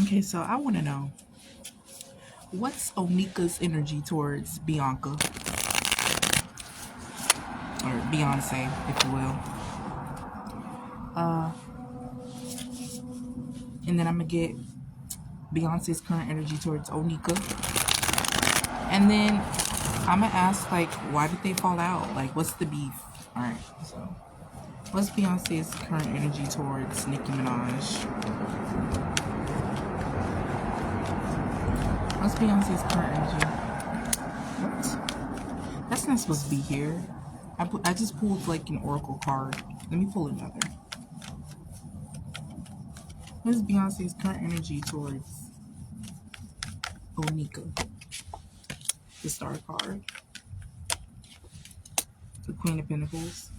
Okay, so I want to know what's Onika's energy towards Bianca or Beyonce, if you will. And then I'm gonna get Beyonce's current energy towards Onika. And then I'm gonna ask, like, why did they fall out? Like, what's the beef? Alright, so what's Beyonce's current energy towards Nicki Minaj? What's Beyonce's current energy? What? That's not supposed to be here. I just pulled like an oracle card. Let me pull another. What is Beyonce's current energy towards Onika? The Star card. The Queen of Pentacles.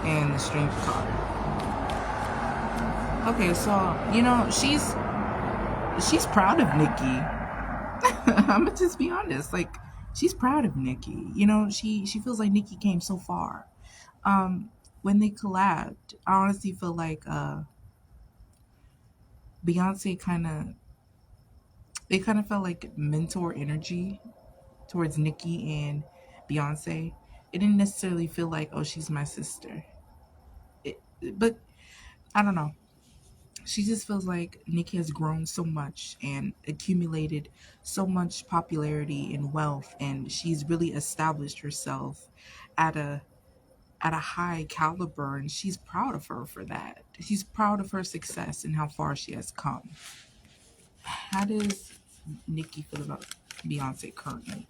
And the Strength card. Okay, so, you know, she's proud of Nicki. I'm gonna just be honest. Like, she's proud of Nicki. You know, she feels like Nicki came so far. When they collabed, I honestly feel like Beyonce kind of felt like mentor energy towards Nicki and Beyonce. It didn't necessarily feel like, oh, she's my sister. But I don't know. She just feels like Nicki has grown so much and accumulated so much popularity and wealth, and she's really established herself at a high caliber, and she's proud of her for that. She's proud of her success and how far she has come. How does Nicki feel about Beyonce currently?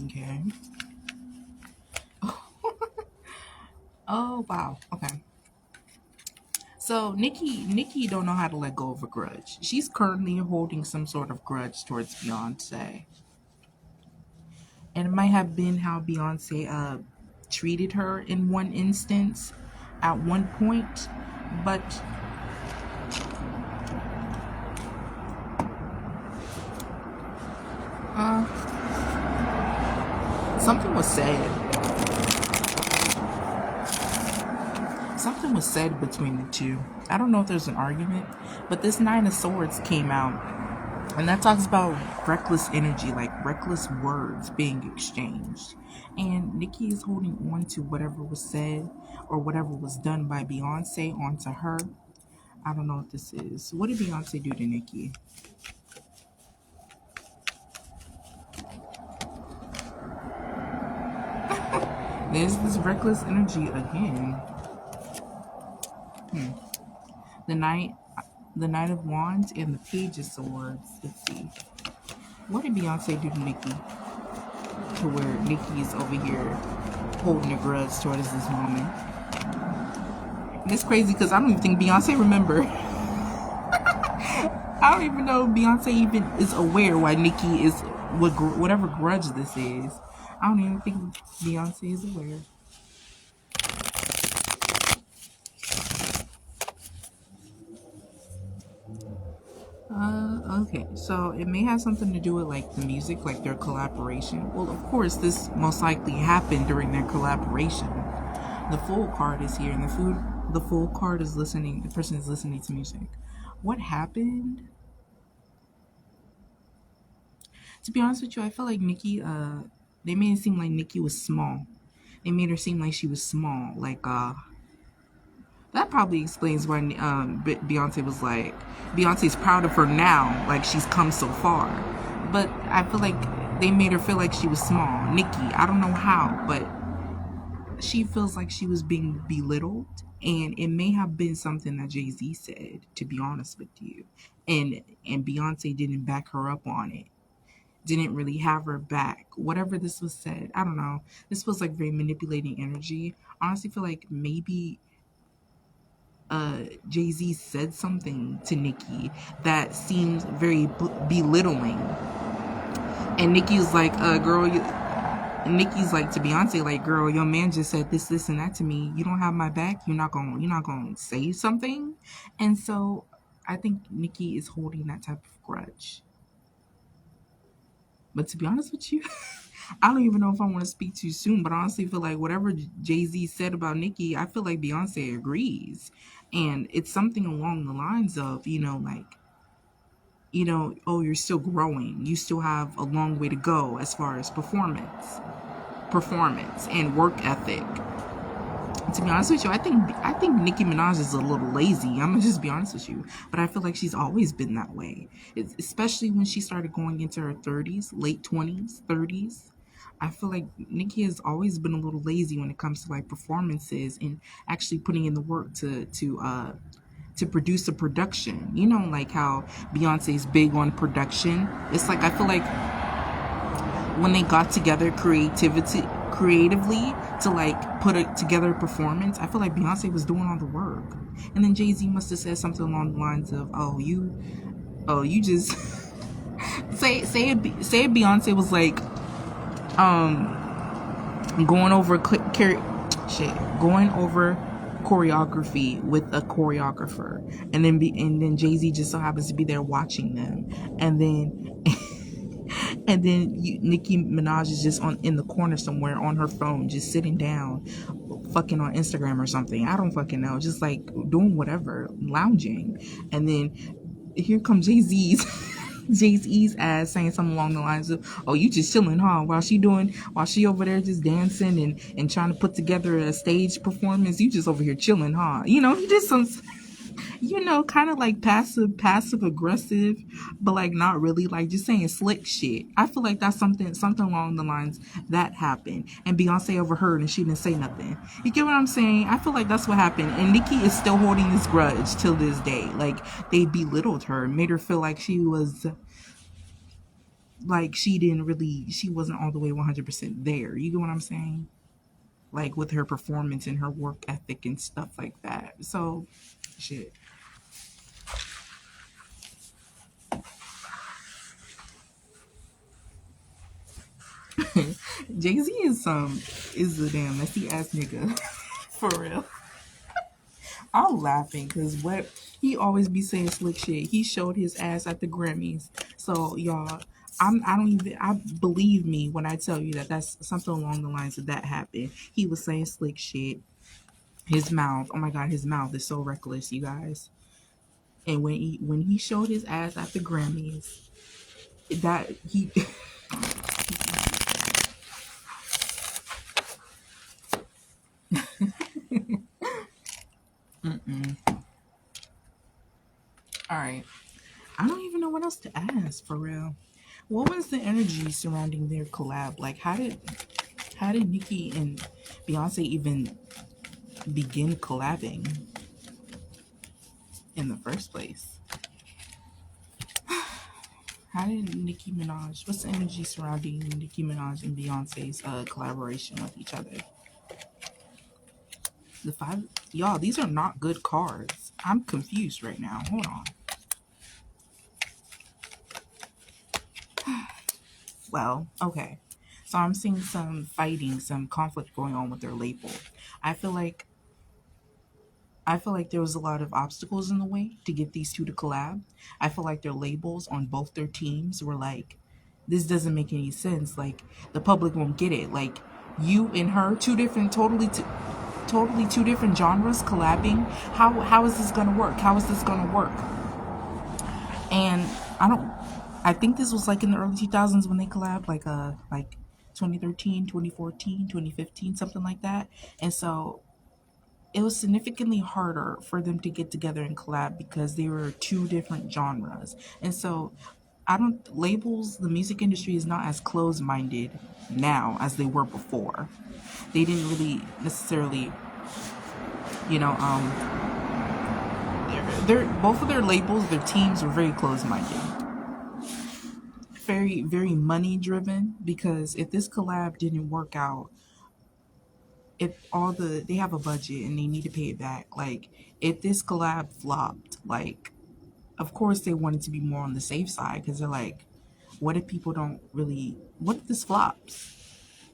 Okay. Oh wow. Okay. So Nicki don't know how to let go of a grudge. She's currently holding some sort of grudge towards Beyonce. And it might have been how Beyonce treated her in one instance at one point, but something was said. Something was said between the two. I don't know if there's an argument, but this Nine of Swords came out, and that talks about reckless energy, like reckless words being exchanged. And Nicki is holding on to whatever was said or whatever was done by Beyonce onto her. I don't know what this is. What did Beyonce do to Nicki? There's this reckless energy again. The Knight of Wands and the Page of Swords. Let's see. What did Beyonce do to Nicki? To where Nicki is over here holding a grudge towards this woman. And it's crazy because I don't even think Beyonce remember. I don't even know if Beyonce even is aware why Nicki is whatever grudge this is. I don't even think Beyonce is aware. Okay, so it may have something to do with like the music, like their collaboration. Well, of course, this most likely happened during their collaboration. The Fool card is here, and the Fool card is listening. The person is listening to music. What happened? To be honest with you, I felt like Nicki. They made it seem like Nicki was small. They made her seem like she was small. Like that probably explains why Beyonce was like, Beyonce's proud of her now, like she's come so far. But I feel like they made her feel like she was small. Nicki, I don't know how, but she feels like she was being belittled. And it may have been something that Jay-Z said, to be honest with you. And Beyonce didn't back her up on it. Didn't really have her back. Whatever this was said, I don't know. This feels like very manipulating energy. I honestly feel like maybe Jay-Z said something to Nicki that seems very belittling. And Nicki's like, girl, Nicki's like to Beyonce, like, girl, your man just said this, and that to me. You don't have my back. You're not gonna say something. And so I think Nicki is holding that type of grudge. But to be honest with you, I don't even know if I want to speak too soon, but I honestly feel like whatever Jay-Z said about Nicki, I feel like Beyonce agrees. And it's something along the lines of, like, oh, you're still growing. You still have a long way to go as far as performance and work ethic. To be honest with you, I think Nicki Minaj is a little lazy. I'm gonna just be honest with you, but I feel like she's always been that way. Especially when she started going into her 30s, late 20s, 30s. I feel like Nicki has always been a little lazy when it comes to like performances and actually putting in the work to produce a production. Like how Beyonce's big on production. It's like I feel like when they got together creatively to like put it together a performance, I feel like Beyonce was doing all the work. And then Jay-Z must have said something along the lines of, you just say Beyonce was like going over choreography with a choreographer, and then Jay-Z just so happens to be there watching them, and then Nicki Minaj is just in the corner somewhere on her phone, just sitting down, fucking on Instagram or something. I don't fucking know, just like doing whatever, lounging, and then here comes Jay-Z's ass saying something along the lines of, "Oh, you just chilling, huh? While she over there just dancing and trying to put together a stage performance, you just over here chilling, huh?" He did some, kind of like passive aggressive, but like not really, like just saying slick shit. I feel like that's something along the lines that happened, and Beyonce overheard and she didn't say nothing. You get what I'm saying? I feel like that's what happened, and Nicki is still holding this grudge till this day. Like they belittled her, made her feel like she was like she wasn't all the way 100% there. You get what I'm saying? Like with her performance and her work ethic and stuff like that. So shit. Jay-Z is a damn messy ass nigga. For real. I'm laughing because what he always be saying slick shit. He showed his ass at the Grammys. So y'all, I believe me when I tell you that that's something along the lines of that happened. He was saying slick shit. His mouth, oh my god, his mouth is so reckless, you guys. And when he showed his ass at the Grammys, that he all right. I don't even know what else to ask for real. What was the energy surrounding their collab? Like how did Nicki and Beyonce even begin collabing in the first place? How did Nicki Minaj? What's the energy surrounding Nicki Minaj and Beyonce's collaboration with each other? The five, y'all. These are not good cards. I'm confused right now. Hold on. Well, okay. So I'm seeing some fighting, some conflict going on with their label. I feel like there was a lot of obstacles in the way to get these two to collab. I feel like their labels on both their teams were like, this doesn't make any sense. Like the public won't get it. Like you and her, totally two different genres collabing. How is this gonna work? How is this gonna work? And I think this was like in the early 2000s when they collabed, like 2013, 2014, 2015, something like that. And so it was significantly harder for them to get together and collab because they were two different genres. And so the music industry is not as close minded now as they were before. They didn't really necessarily, you know, both of their labels, their teams were very close minded. Very, very money driven, because if this collab didn't work out, if they have a budget and they need to pay it back, like if this collab flopped, like of course they wanted to be more on the safe side because they're like, what if people don't really, what if this flops?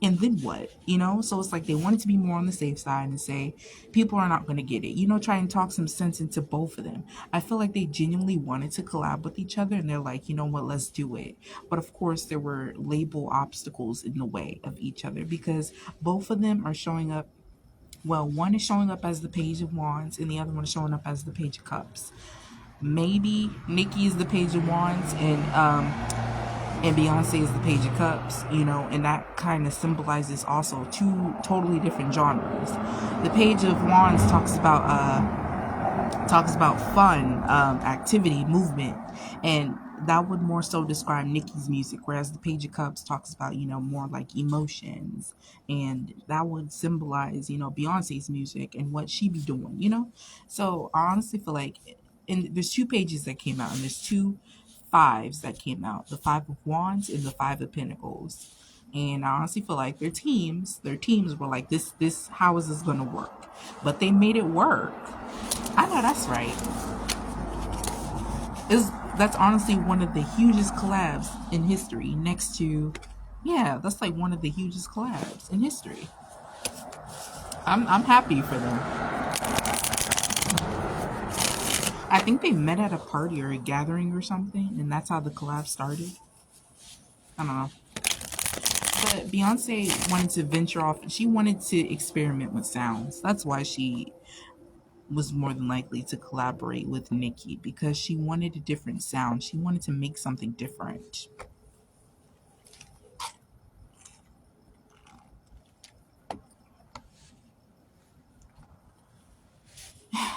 And then what? You know? So it's like they wanted to be more on the safe side and say, people are not going to get it. You know, try and talk some sense into both of them. I feel like they genuinely wanted to collab with each other and they're like, you know what, let's do it. But of course, there were label obstacles in the way of each other because both of them are showing up. Well, one is showing up as the Page of Wands and the other one is showing up as the Page of Cups. Maybe Nicki is the Page of Wands and Beyonce is the Page of Cups, you know, and that kind of symbolizes also two totally different genres. The Page of Wands talks about fun, activity, movement, and that would more so describe Nicki's music, whereas the Page of Cups talks about, you know, more like emotions, and that would symbolize, you know, Beyonce's music and what she be doing, you know. So I honestly feel like, and there's two pages that came out, and there's two fives that came out, the Five of Wands and the Five of Pentacles. And I honestly feel like their teams were like, this, how is this gonna work? But they made it work. I know that's right. That's honestly one of the hugest collabs in history, next to, yeah, that's like one of the hugest collabs in history. I'm happy for them. I think they met at a party or a gathering or something, and that's how the collab started. I don't know. But Beyonce wanted to venture off. She wanted to experiment with sounds. That's why she was more than likely to collaborate with Nicki, because she wanted a different sound. She wanted to make something different.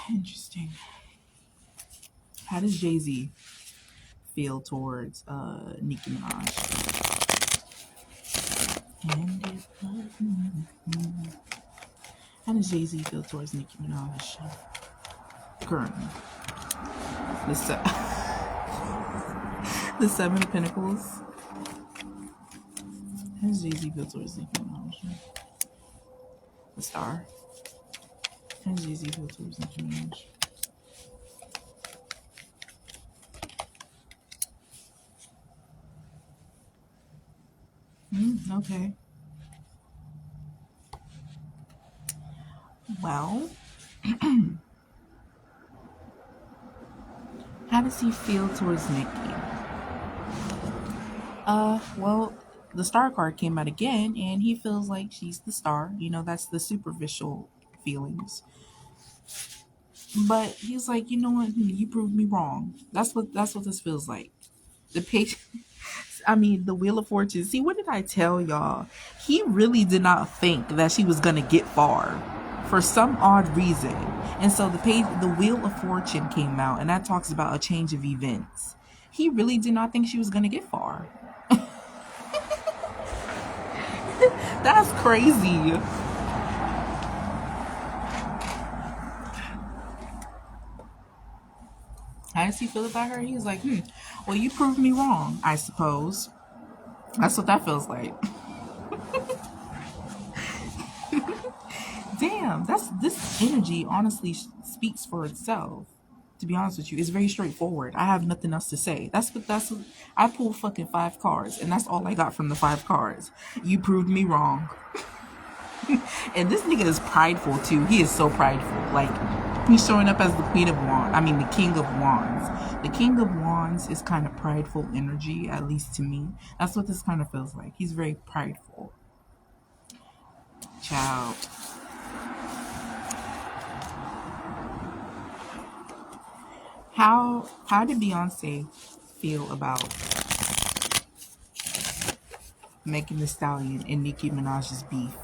Interesting. How does Jay-Z feel towards Nicki Minaj? How does Jay-Z feel towards Nicki Minaj currently? The Seven of Pentacles. How does Jay-Z feel towards Nicki Minaj? The Star. How does Jay-Z feel towards Nicki Minaj? Okay. Well, how does he feel towards Nicki? Well, the Star card came out again, and he feels like she's the star. You know, that's the superficial feelings. But he's like, you know what? You proved me wrong. That's what this feels like. The page. I mean, the Wheel of Fortune. See, what did I tell y'all? He really did not think that she was gonna get far, for some odd reason. And so the Wheel of Fortune came out, and that talks about a change of events. He really did not think she was gonna get far. That's crazy. How does he feel about her? He's like, well, you proved me wrong, I suppose. That's what that feels like. Damn, this energy honestly speaks for itself. To be honest with you, it's very straightforward. I have nothing else to say. That's what I pulled fucking 5 cards, and that's all I got from the 5 cards. You proved me wrong. And this nigga is prideful too. He is so prideful. Like, he's showing up as the Queen of Wands. I mean, the King of Wands. The King of Wands is kind of prideful energy, at least to me. That's what this kind of feels like. He's very prideful. Child. How did Beyonce feel about Megan Thee Stallion and Nicki Minaj's beef?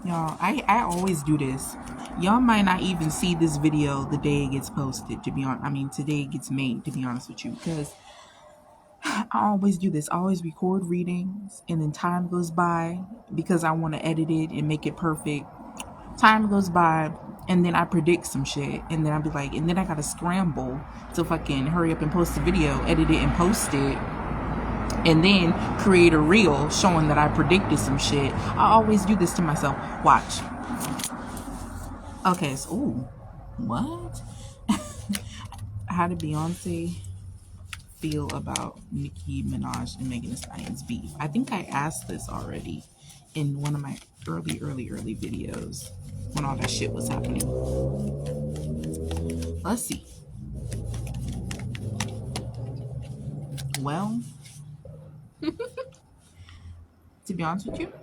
Y'all, I always do this. Y'all might not even see this video the day it gets posted, today it gets made, to be honest with you, because I always do this. I always record readings, and then time goes by because I want to edit it and make it perfect. Time goes by, and then I predict some shit, and then I'll be like, and then I gotta scramble to fucking hurry up and post the video, edit it and post it, and then create a reel showing that I predicted some shit. I always do this to myself. Watch. Okay, so, ooh, what? How did Beyonce feel about Nicki Minaj and Megan Thee Stallion's beef. I think I asked this already in one of my early videos when all that shit was happening. Let's see. Well, to be honest with you,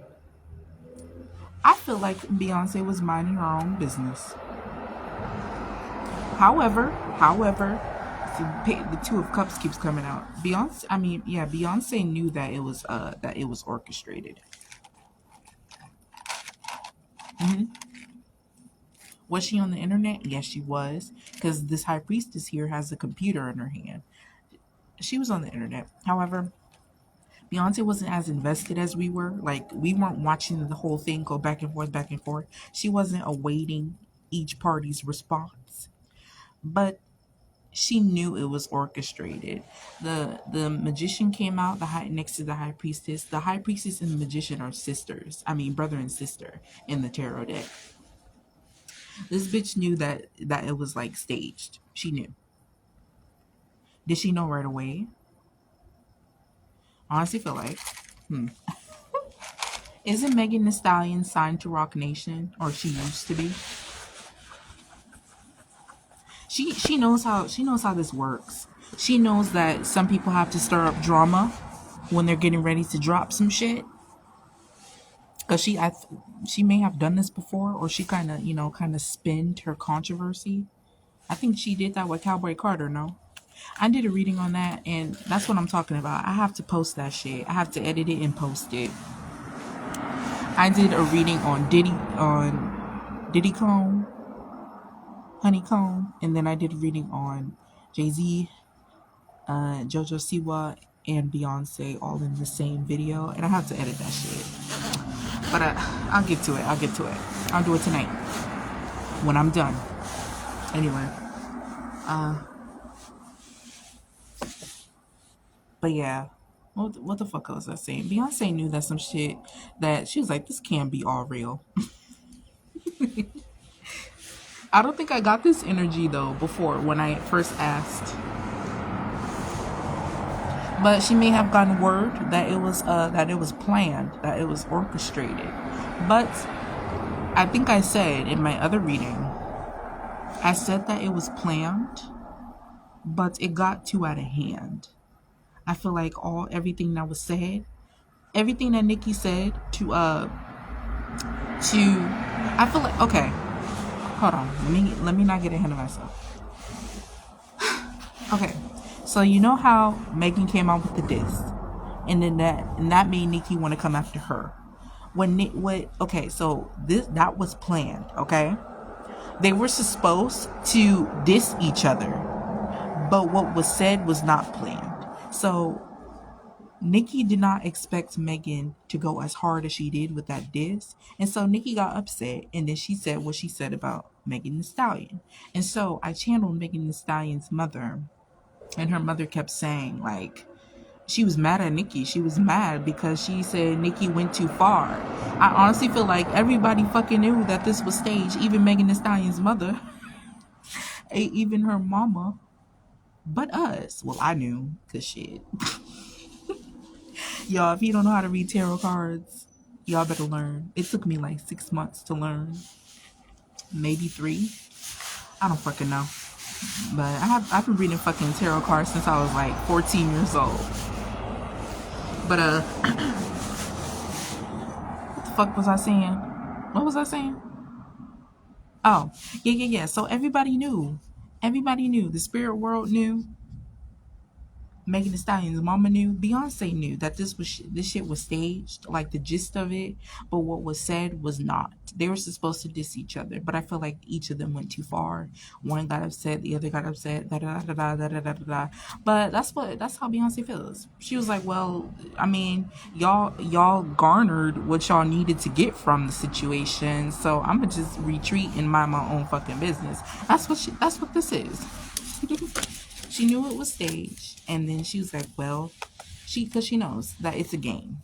I feel like Beyonce was minding her own business. However, the Two of Cups keeps coming out. Beyonce knew that it was orchestrated. Was she on the internet? Yes, she was, because this high priestess here has a computer in her hand. She was on the internet. However, Beyonce wasn't as invested as we were. Like, we weren't watching the whole thing go back and forth, back and forth. She wasn't awaiting each party's response. But she knew it was orchestrated. The magician came out next to the high priestess. The high priestess and the magician are sisters. I mean, brother and sister in the tarot deck. This bitch knew that it was like staged. She knew. Did she know right away? Honestly, feel like, isn't Megan Thee Stallion signed to Rock Nation, or she used to be? She knows how this works. She knows that some people have to stir up drama when they're getting ready to drop some shit. Cause she may have done this before, or she kind of spinned her controversy. I think she did that with Cowboy Carter. No, I did a reading on that, and that's what I'm talking about. I have to post that shit. I have to edit it and post it. I did a reading on Diddy Comb, Honeycomb, and then I did a reading on Jay-Z, JoJo Siwa, and Beyonce all in the same video, and I have to edit that shit. But I'll get to it. I'll do it tonight when I'm done. Anyway, but yeah, what the fuck was I saying? Beyonce knew that some shit that she was like, this can't be all real. I don't think I got this energy though before when I first asked. But she may have gotten word that it was planned, that it was orchestrated. But I think I said in my other reading, I said that it was planned, but it got too out of hand. I feel like everything that was said, everything that Nicki said I feel like, okay, hold on, let me not get ahead of myself. Okay. So you know how Megan came out with the diss, and then that made Nicki want to come after her. So that was planned. Okay, they were supposed to diss each other, but what was said was not planned. So Nicki did not expect Megan to go as hard as she did with that diss, and so Nicki got upset, and then she said what she said about Megan Thee Stallion, and so I channeled Megan Thee Stallion's mother. And her mother kept saying, like, she was mad at Nicki. She was mad because she said Nicki went too far. I honestly feel like everybody fucking knew that this was staged. Even Megan Thee Stallion's mother. Even her mama. But us. Well, I knew. Because shit. Y'all, if you don't know how to read tarot cards, y'all better learn. It took me like 6 months to learn. Maybe 3. I don't fucking know. But I've been reading fucking tarot cards since I was like 14 years old. But what the fuck was I saying? What was I saying? Oh, yeah. So everybody knew. The spirit world knew. Megan Thee Stallion's mama knew. Beyonce knew that this shit was staged, like the gist of it. But what was said was not. They were supposed to diss each other, but I feel like each of them went too far. One got upset, the other got upset. Da da da da da da da da. But that's how Beyonce feels. She was like, well, I mean, y'all garnered what y'all needed to get from the situation, so I'm gonna just retreat and mind my own fucking business. That's what this is. She knew it was staged, and then she was like, well, because she knows that it's a game.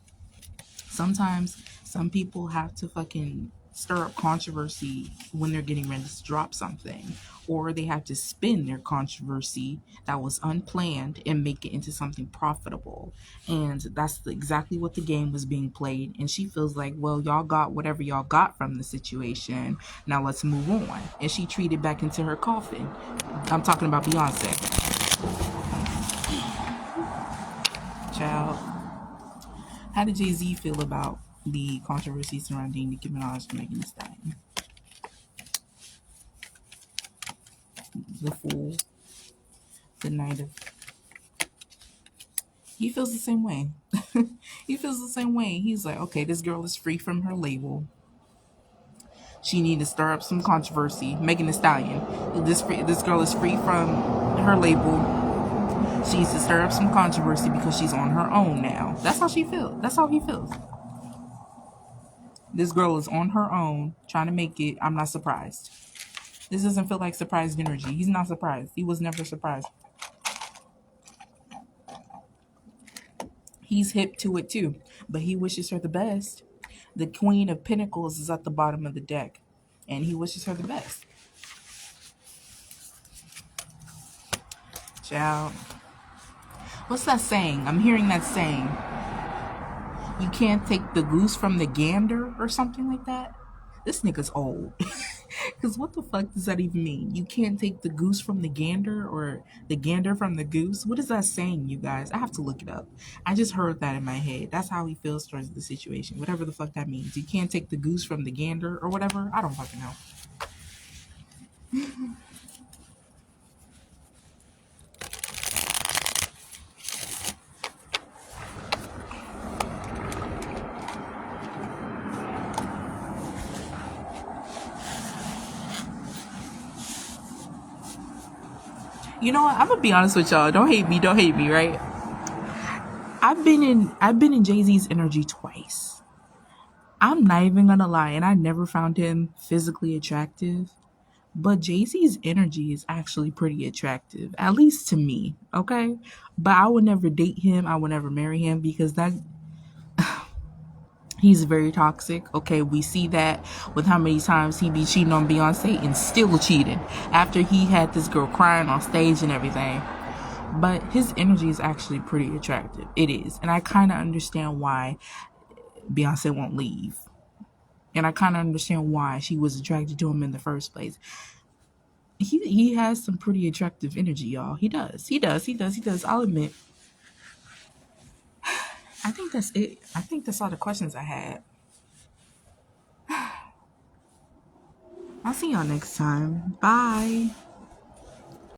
Sometimes some people have to fucking stir up controversy when they're getting ready to drop something, or they have to spin their controversy that was unplanned and make it into something profitable. And that's exactly what the game was being played. And she feels like, well, y'all got whatever y'all got from the situation. Now let's move on. And she treated back into her coffin. I'm talking about Beyonce. Child, how did Jay-Z feel about the controversy surrounding Nicki Minaj and Megan Thee Stallion? The Fool, the night of... He feels the same way. He feels the same way. He's like, okay, this girl is free from her label. She need to stir up some controversy. Megan Thee Stallion. This girl is free from her label. She needs to stir up some controversy because she's on her own now. That's how she feels. That's how he feels. This girl is on her own, trying to make it. I'm not surprised. This doesn't feel like surprised energy. He's not surprised. He was never surprised. He's hip to it too, but he wishes her the best. The Queen of Pentacles is at the bottom of the deck, and he wishes her the best. Child. What's that saying? I'm hearing that saying. You can't take the goose from the gander or something like that. This nigga's old. Because what the fuck does that even mean? You can't take the goose from the gander or the gander from the goose? What is that saying, you guys? I have to look it up. I just heard that in my head. That's how he feels towards the situation. Whatever the fuck that means. You can't take the goose from the gander or whatever. I don't fucking know. You know what? I'm gonna be honest with y'all. Don't hate me, right? I've been in Jay-Z's energy twice. I'm not even gonna lie, and I never found him physically attractive. But Jay-Z's energy is actually pretty attractive, at least to me, okay? But I would never date him. I would never marry him because he's very toxic. Okay, we see that with how many times he be cheating on Beyonce and still cheating after he had this girl crying on stage and everything. But his energy is actually pretty attractive. It is. And I kind of understand why Beyonce won't leave. And I kind of understand why she was attracted to him in the first place. He has some pretty attractive energy, y'all. He does. I'll admit. I think that's it. I think that's all the questions I had. I'll see y'all next time. Bye.